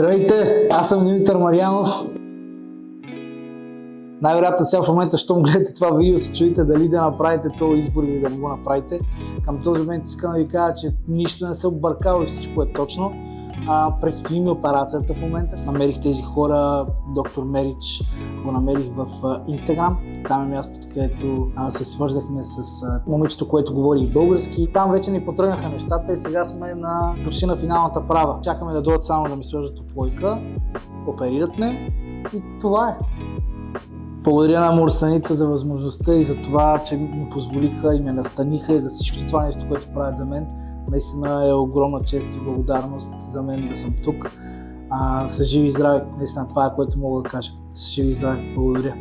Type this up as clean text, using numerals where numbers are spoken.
Здравейте, аз съм Димитър Марянов. Най-вероятно сега в момента, щом гледате това видео, се чуете дали да направите този избор или да не го направите. Към този момент искам да ви кажа, че нищо не се объркава и всичко е точно. Предстои ми операцията в момента. Намерих тези хора, доктор Мерич, го намерих в Instagram. Там е мястото, където се свързахме с момичето, което говори български. Там вече ни потръгнаха нещата и сега сме почти на финалната права. Чакаме да дойдат само да ми сложат оплойка, оперират ме и това е. Благодаря на морсаните за възможността и за това, че ми позволиха и ме настаниха и за всичко това нещо, което правят за мен. Наистина е огромна чест и благодарност за мен да съм тук. С живи и здрави. Наистина това е, което мога да кажа. С живи и здрави. Благодаря.